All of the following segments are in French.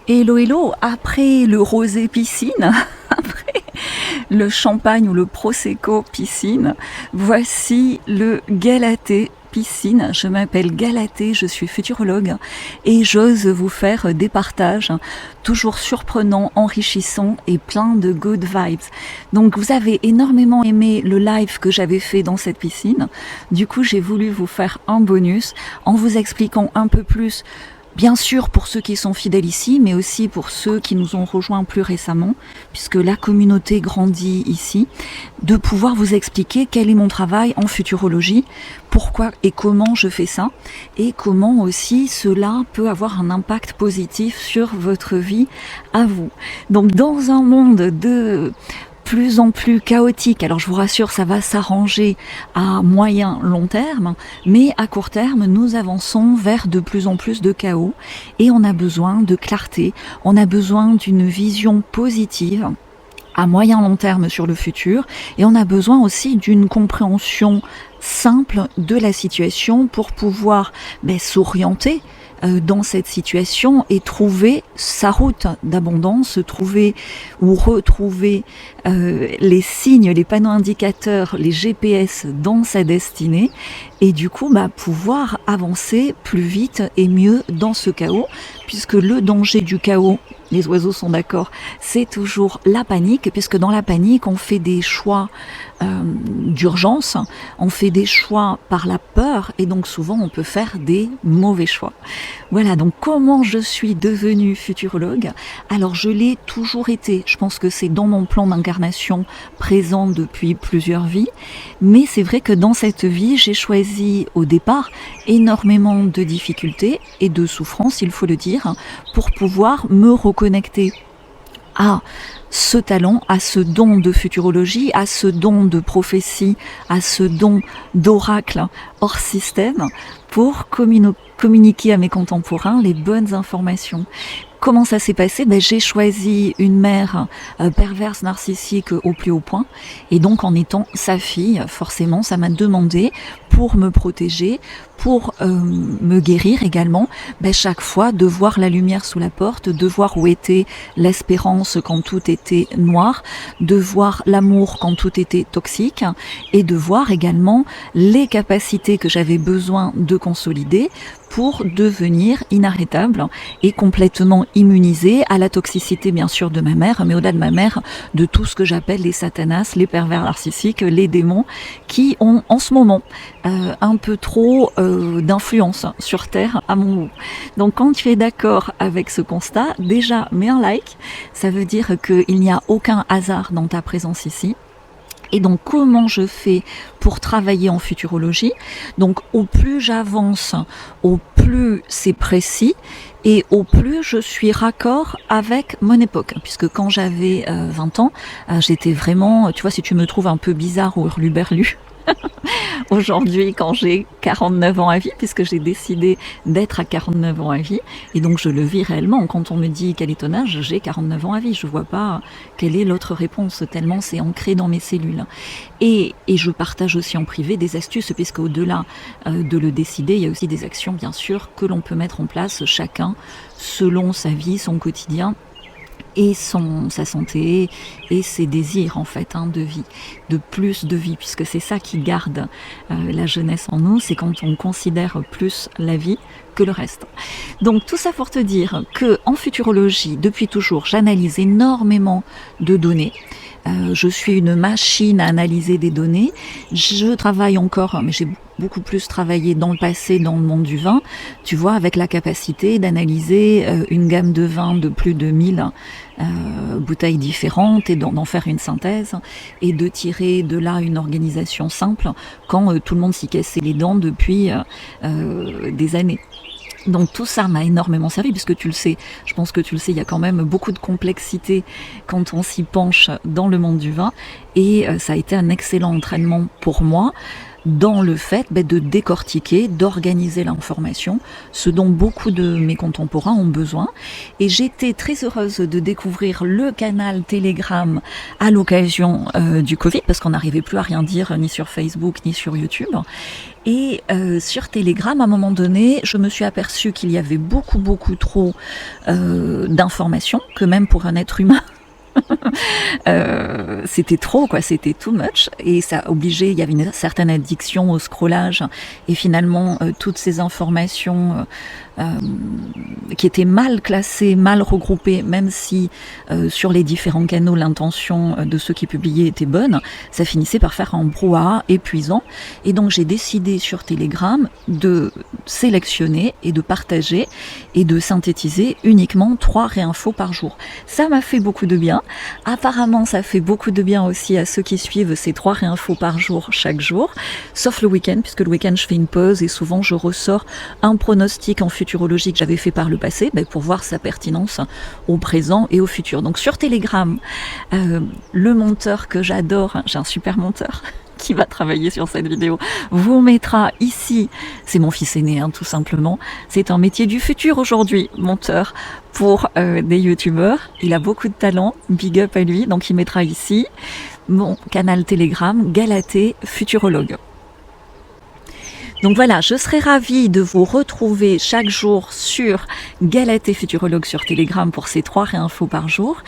Hello, hello, après le rosé piscine, après le champagne ou le prosecco piscine, voici le Galatée piscine. Je m'appelle Galatée, je suis futurologue et j'ose vous faire des partages toujours surprenants, enrichissants et plein de good vibes. Donc vous avez énormément aimé le live que j'avais fait dans cette piscine. Du coup, j'ai voulu vous faire un bonus en vous expliquant un peu plus. Bien sûr pour ceux qui sont fidèles ici, mais aussi pour ceux qui nous ont rejoints plus récemment, puisque la communauté grandit ici, de pouvoir vous expliquer quel est mon travail en futurologie, pourquoi et comment je fais ça, et comment aussi cela peut avoir un impact positif sur votre vie à vous. Donc dans un monde de plus en plus chaotique. Alors je vous rassure, ça va s'arranger à moyen, long terme, mais à court terme, nous avançons vers de plus en plus de chaos et on a besoin de clarté, on a besoin d'une vision positive à moyen long terme sur le futur et on a besoin aussi d'une compréhension simple de la situation pour pouvoir s'orienter dans cette situation et trouver sa route d'abondance, trouver ou retrouver les signes, les panneaux indicateurs, les GPS dans sa destinée et du coup pouvoir avancer plus vite et mieux dans ce chaos, puisque le danger du chaos, les oiseaux sont d'accord, c'est toujours la panique, puisque dans la panique on fait des choix d'urgence, on fait des choix par la peur et donc souvent on peut faire des mauvais choix. Voilà, donc comment je suis devenue futurologue? Alors je l'ai toujours été, je pense que c'est dans mon plan d'incarnation présent depuis plusieurs vies, mais c'est vrai que dans cette vie j'ai choisi au départ énormément de difficultés et de souffrances, il faut le dire, pour pouvoir me reconnecter à ce talent, à ce don de futurologie, à ce don de prophétie, à ce don d'oracle hors système pour communiquer à mes contemporains les bonnes informations. Comment ça s'est passé? J'ai choisi une mère perverse, narcissique au plus haut point. Et donc, en étant sa fille, forcément, ça m'a demandé, pour me protéger, pour me guérir également, chaque fois de voir la lumière sous la porte, de voir où était l'espérance quand tout était noir, de voir l'amour quand tout était toxique, et de voir également les capacités que j'avais besoin de consolider pour devenir inarrêtable et complètement immunisée à la toxicité bien sûr de ma mère, mais au-delà de ma mère, de tout ce que j'appelle les satanas, les pervers narcissiques, les démons qui ont en ce moment un peu trop d'influence sur Terre à mon goût. Donc quand tu es d'accord avec ce constat, déjà mets un like, ça veut dire qu'il n'y a aucun hasard dans ta présence ici. Et donc, comment je fais pour travailler en futurologie? Donc, au plus j'avance, au plus c'est précis et au plus je suis raccord avec mon époque. Puisque quand j'avais 20 ans, j'étais vraiment, tu vois, si tu me trouves un peu bizarre ou hurluberlu, aujourd'hui quand j'ai 49 ans à vie, puisque j'ai décidé d'être à 49 ans à vie, et donc je le vis réellement. Quand on me dit quel est ton âge, j'ai 49 ans à vie, je vois pas quelle est l'autre réponse, tellement c'est ancré dans mes cellules. Et je partage aussi en privé des astuces, puisque au-delà de le décider, il y a aussi des actions bien sûr que l'on peut mettre en place chacun selon sa vie, son quotidien, et sa santé et ses désirs en fait de vie, de plus de vie, puisque c'est ça qui garde la jeunesse en nous, c'est quand on considère plus la vie que le reste. Donc tout ça pour te dire que en futurologie, depuis toujours, j'analyse énormément de données. Je suis une machine à analyser des données. Je travaille encore, mais j'ai beaucoup plus travaillé dans le passé dans le monde du vin, tu vois, avec la capacité d'analyser une gamme de vins de plus de 1000 bouteilles différentes et d'en faire une synthèse et de tirer de là une organisation simple quand tout le monde s'y cassait les dents depuis des années. Donc tout ça m'a énormément servi, puisque tu le sais, je pense que tu le sais, il y a quand même beaucoup de complexité quand on s'y penche dans le monde du vin, et ça a été un excellent entraînement pour moi, dans le fait de décortiquer, d'organiser l'information, ce dont beaucoup de mes contemporains ont besoin. Et j'étais très heureuse de découvrir le canal Telegram à l'occasion du Covid, parce qu'on n'arrivait plus à rien dire ni sur Facebook ni sur YouTube. Et sur Telegram, à un moment donné, je me suis aperçue qu'il y avait beaucoup trop d'informations, que même pour un être humain, c'était trop, quoi, c'était too much, et ça obligeait, il y avait une certaine addiction au scrollage, et finalement toutes ces informations qui étaient mal classées, mal regroupées, même si sur les différents canaux l'intention de ceux qui publiaient était bonne, ça finissait par faire un brouhaha épuisant. Et donc j'ai décidé sur Telegram de sélectionner et de partager et de synthétiser uniquement 3 réinfos par jour. Ça m'a fait beaucoup de bien. Apparemment ça fait beaucoup de bien aussi à ceux qui suivent ces 3 réinfos par jour chaque jour, sauf le week-end, puisque le week-end je fais une pause et souvent je ressors un pronostic en futurologie que j'avais fait par le passé, pour voir sa pertinence au présent et au futur. Donc sur Telegram, le monteur que j'adore, j'ai un super monteur qui va travailler sur cette vidéo, vous mettra ici, c'est mon fils aîné tout simplement, c'est un métier du futur aujourd'hui, monteur pour des youtubeurs, il a beaucoup de talent, big up à lui, donc il mettra ici mon canal Telegram, Galatée Futurologue. Donc voilà, je serais ravie de vous retrouver chaque jour sur Galatée Futurologue sur Telegram pour ces 3 réinfos par jour.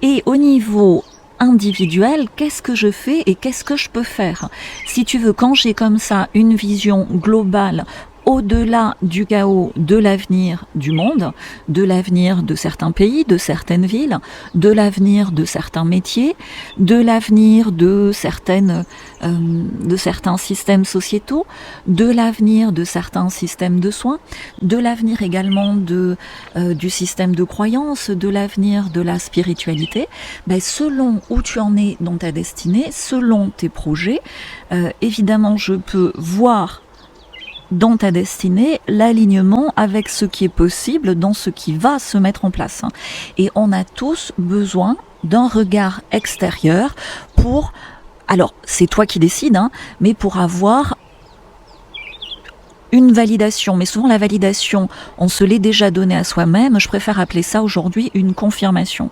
Et au niveau individuel, qu'est-ce que je fais et qu'est-ce que je peux faire? Si tu veux, quand j'ai comme ça une vision globale, au-delà du chaos, de l'avenir du monde, de l'avenir de certains pays, de certaines villes, de l'avenir de certains métiers, de l'avenir de certains systèmes sociétaux, de l'avenir de certains systèmes de soins, de l'avenir également du système de croyance, de l'avenir de la spiritualité, selon où tu en es dans ta destinée, selon tes projets, évidemment je peux voir dans ta destinée, l'alignement avec ce qui est possible dans ce qui va se mettre en place. Et on a tous besoin d'un regard extérieur pour, alors c'est toi qui décides, mais pour avoir une validation, mais souvent la validation, on se l'est déjà donnée à soi-même, je préfère appeler ça aujourd'hui une confirmation.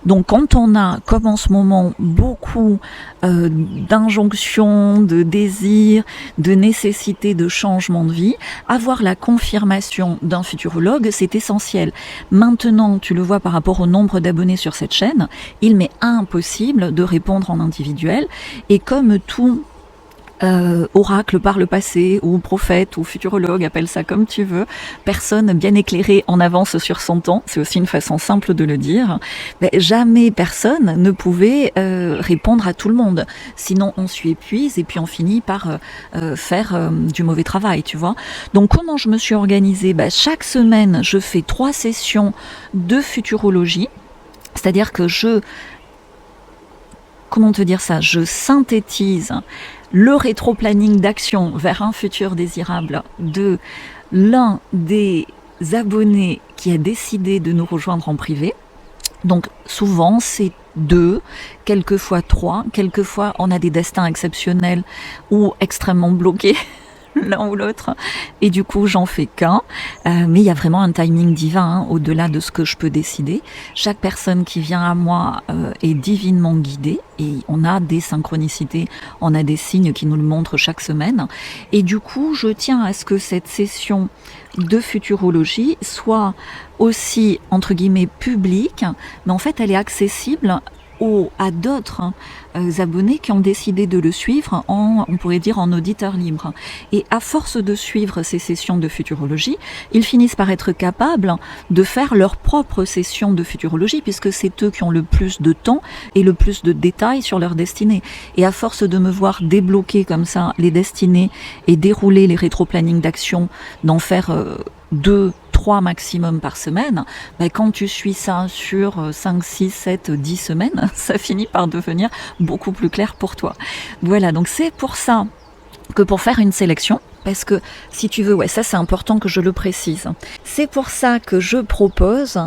Donc quand on a, comme en ce moment, beaucoup d'injonctions, de désirs, de nécessités de changement de vie, avoir la confirmation d'un futurologue, c'est essentiel. Maintenant, tu le vois par rapport au nombre d'abonnés sur cette chaîne, il m'est impossible de répondre en individuel, et comme tout oracle par le passé, ou prophète, ou futurologue, appelle ça comme tu veux, personne bien éclairée en avance sur son temps, c'est aussi une façon simple de le dire, jamais personne ne pouvait répondre à tout le monde, sinon on s'y épuise et puis on finit par faire du mauvais travail, tu vois. Donc comment je me suis organisée? Chaque semaine je fais 3 sessions de futurologie, c'est-à-dire que je synthétise le rétro-planning d'action vers un futur désirable de l'un des abonnés qui a décidé de nous rejoindre en privé. Donc souvent c'est 2, quelquefois 3, quelquefois on a des destins exceptionnels ou extrêmement bloqués l'un ou l'autre, et du coup j'en fais qu'un, mais il y a vraiment un timing divin au-delà de ce que je peux décider. Chaque personne qui vient à moi est divinement guidée, et on a des synchronicités, on a des signes qui nous le montrent chaque semaine, et du coup je tiens à ce que cette session de futurologie soit aussi entre guillemets publique, mais en fait elle est accessible à d'autres abonnés qui ont décidé de le suivre on pourrait dire en auditeur libre. Et à force de suivre ces sessions de futurologie, ils finissent par être capables de faire leur propre session de futurologie, puisque c'est eux qui ont le plus de temps et le plus de détails sur leur destinée. Et à force de me voir débloquer comme ça les destinées et dérouler les rétro-plannings d'action, d'en faire 2, 3 maximum par semaine, quand tu suis ça sur 5, 6, 7, 10 semaines, ça finit par devenir beaucoup plus clair pour toi. Voilà, donc c'est pour ça que pour faire une sélection, parce que si tu veux, ça c'est important que je le précise, c'est pour ça que je propose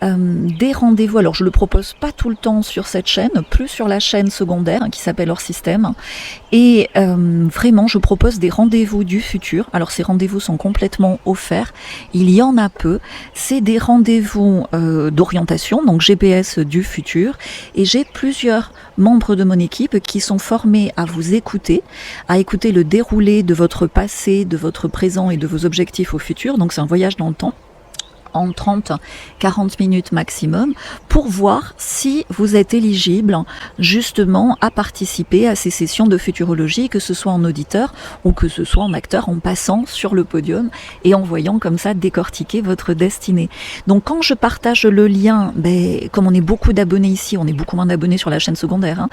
des rendez-vous. Alors je le propose pas tout le temps sur cette chaîne, plus sur la chaîne secondaire qui s'appelle Hors Système. Et vraiment, je propose des rendez-vous du futur. Alors ces rendez-vous sont complètement offerts. Il y en a peu. C'est des rendez-vous d'orientation, donc GPS du futur. Et j'ai plusieurs membres de mon équipe qui sont formés à vous écouter, à écouter le déroulé de votre passé, de votre présent et de vos objectifs au futur. Donc c'est un voyage dans le temps, en 30-40 minutes maximum, pour voir si vous êtes éligible justement à participer à ces sessions de futurologie, que ce soit en auditeur ou que ce soit en acteur, en passant sur le podium et en voyant comme ça décortiquer votre destinée. Donc quand je partage le lien, comme on est beaucoup d'abonnés ici, on est beaucoup moins d'abonnés sur la chaîne secondaire,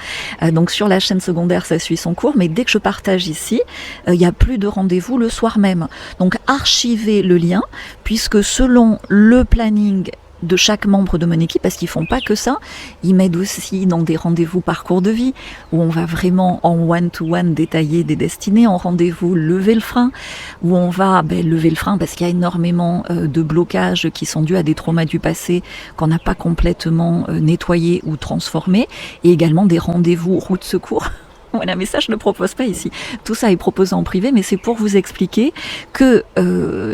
donc sur la chaîne secondaire ça suit son cours, mais dès que je partage ici, il n'y a plus de rendez-vous le soir même. Donc archivez le lien, puisque selon le planning de chaque membre de mon équipe, parce qu'ils font pas que ça, ils m'aident aussi dans des rendez-vous parcours de vie, où on va vraiment en one-to-one détailler des destinées, en rendez-vous lever le frein, où on va lever le frein parce qu'il y a énormément de blocages qui sont dus à des traumas du passé qu'on n'a pas complètement nettoyés ou transformés, et également des rendez-vous route secours. Voilà, mais ça je ne le propose pas ici. Tout ça est proposé en privé, mais c'est pour vous expliquer que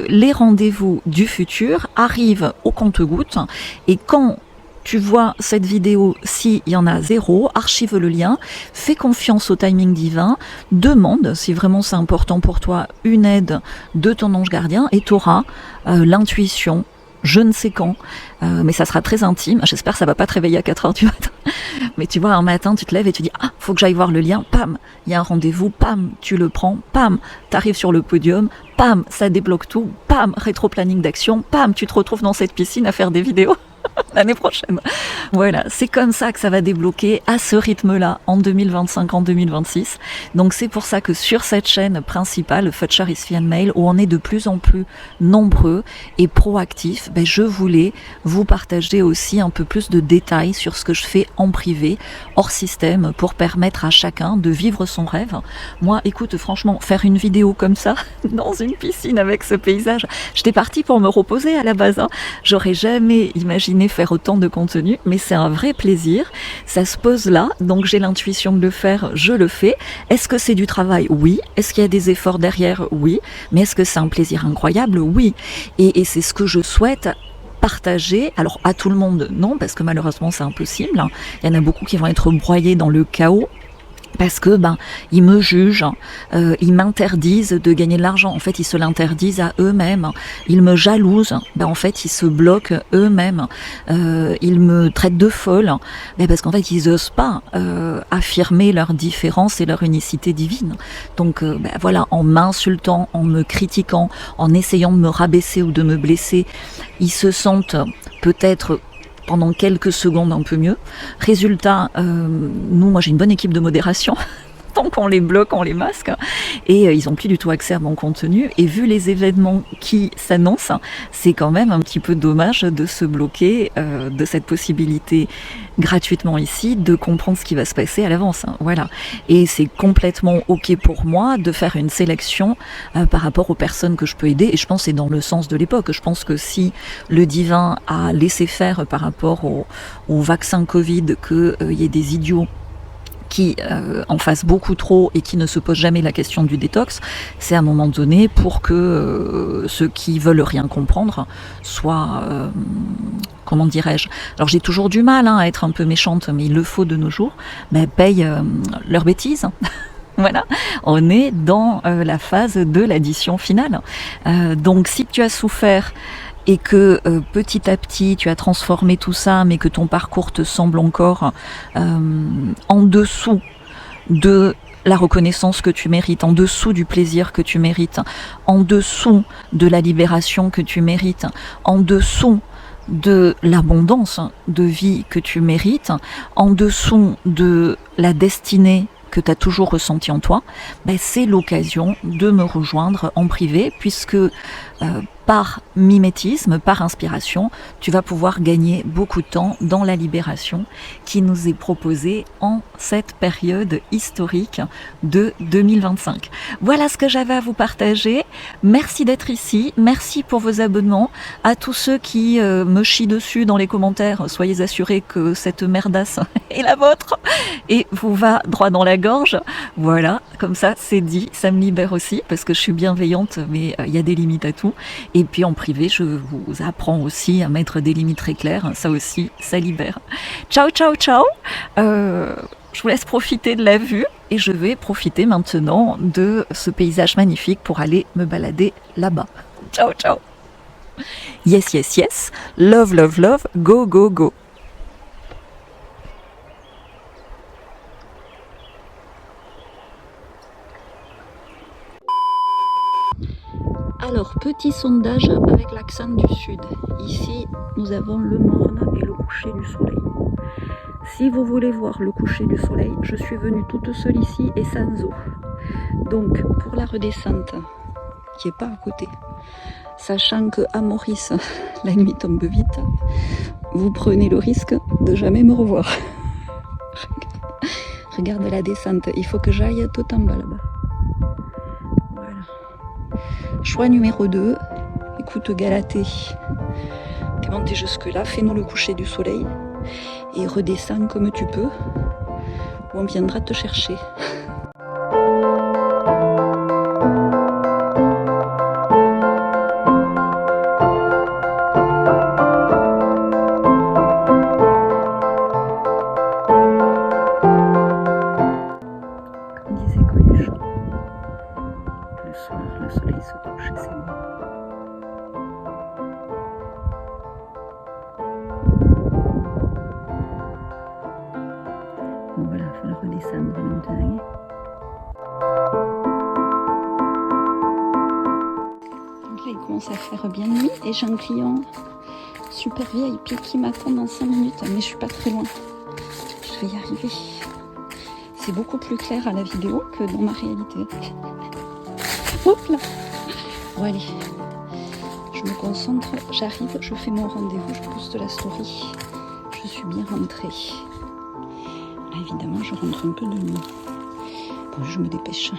les rendez-vous du futur arrivent au compte-gouttes, et quand tu vois cette vidéo, s'il y en a 0, archive le lien, fais confiance au timing divin, demande, si vraiment c'est important pour toi, une aide de ton ange gardien, et tu auras l'intuition, je ne sais quand, mais ça sera très intime. J'espère que ça va pas te réveiller à 4h du matin. Mais tu vois, un matin, tu te lèves et tu dis, ah, faut que j'aille voir le lien, pam, il y a un rendez-vous, pam, tu le prends, pam, t'arrives sur le podium, pam, ça débloque tout, pam, rétro-planning d'action, pam, tu te retrouves dans cette piscine à faire des vidéos l'année prochaine. Voilà, c'est comme ça que ça va débloquer à ce rythme-là en 2025, en 2026. Donc c'est pour ça que sur cette chaîne principale, Future is Fan Mail, où on est de plus en plus nombreux et proactifs, je voulais vous partager aussi un peu plus de détails sur ce que je fais en privé, hors système, pour permettre à chacun de vivre son rêve. Moi, écoute, franchement, faire une vidéo comme ça, dans une piscine avec ce paysage, j'étais partie pour me reposer à la base. J'aurais jamais imaginé faire autant de contenu, mais c'est un vrai plaisir. Ça se pose là, donc j'ai l'intuition de le faire, je le fais. Est-ce que c'est du travail? Oui. Est-ce qu'il y a des efforts derrière? Oui. Mais est-ce que c'est un plaisir incroyable? Oui. Et c'est ce que je souhaite partager. Alors à tout le monde, non, parce que malheureusement c'est impossible. Il y en a beaucoup qui vont être broyés dans le chaos, parce que ils me jugent, ils m'interdisent de gagner de l'argent. En fait, ils se l'interdisent à eux-mêmes. Ils me jalousent. En fait, ils se bloquent eux-mêmes. Ils me traitent de folle. Parce qu'en fait, ils osent pas affirmer leur différence et leur unicité divine. Donc, voilà, en m'insultant, en me critiquant, en essayant de me rabaisser ou de me blesser, ils se sentent peut-être pendant quelques secondes un peu mieux. Résultat, moi j'ai une bonne équipe de modération. Tant qu'on les bloque, on les masque, et ils n'ont plus du tout accès à mon contenu. Et vu les événements qui s'annoncent, c'est quand même un petit peu dommage de se bloquer de cette possibilité gratuitement ici, de comprendre ce qui va se passer à l'avance. Voilà. Et c'est complètement ok pour moi de faire une sélection par rapport aux personnes que je peux aider. Et je pense que c'est dans le sens de l'époque. Je pense que si le divin a laissé faire par rapport au vaccin Covid, qu'il y ait des idiots qui en fassent beaucoup trop et qui ne se posent jamais la question du détox, c'est à un moment donné pour que ceux qui veulent rien comprendre soient, comment dirais-je, alors j'ai toujours du mal à être un peu méchante, mais il le faut de nos jours, payent leurs bêtises. Voilà, on est dans la phase de l'addition finale. Donc si tu as souffert et que petit à petit tu as transformé tout ça, mais que ton parcours te semble encore en dessous de la reconnaissance que tu mérites, en dessous du plaisir que tu mérites, en dessous de la libération que tu mérites, en dessous de l'abondance de vie que tu mérites, en dessous de la destinée que tu as toujours ressenti en toi, c'est l'occasion de me rejoindre en privé, puisque par mimétisme, par inspiration, tu vas pouvoir gagner beaucoup de temps dans la libération qui nous est proposée en cette période historique de 2025. Voilà ce que j'avais à vous partager. Merci d'être ici, merci pour vos abonnements. À tous ceux qui me chient dessus dans les commentaires, soyez assurés que cette merdasse est la vôtre et vous va droit dans la gorge. Voilà, comme ça c'est dit, ça me libère aussi parce que je suis bienveillante, mais il y a des limites à tout. Et puis en privé, je vous apprends aussi à mettre des limites très claires. Ça aussi, ça libère. Ciao, ciao, ciao. Je vous laisse profiter de la vue et je vais profiter maintenant de ce paysage magnifique pour aller me balader là-bas. Ciao, ciao. Yes, yes, yes. Love, love, love. Go, go, go. Alors, petit sondage avec l'accent du sud. Ici, nous avons le morne et le coucher du soleil. Si vous voulez voir le coucher du soleil, je suis venue toute seule ici et sans eau. Donc, pour la redescente, qui n'est pas à côté, sachant qu'à Maurice, la nuit tombe vite, vous prenez le risque de jamais me revoir. Regarde la descente, il faut que j'aille tout en bas là-bas. Choix numéro 2, écoute Galatée, t'es monté jusque là, fais-nous le coucher du soleil et redescends comme tu peux ou on viendra te chercher. Comme disait Coluche, le soir, le soleil se couche et c'est bon. Bon voilà, il faut le redescendre maintenant. Donc là, il commence à faire bien nuit et j'ai un client super VIP qui m'attend dans 5 minutes, mais je suis pas très loin. Je vais y arriver. C'est beaucoup plus clair à la vidéo que dans ma réalité. Hop là. Bon allez, je me concentre, j'arrive, je fais mon rendez-vous, je poste la story. Je suis bien rentrée. Là évidemment je rentre un peu de nuit. Bon je me dépêche.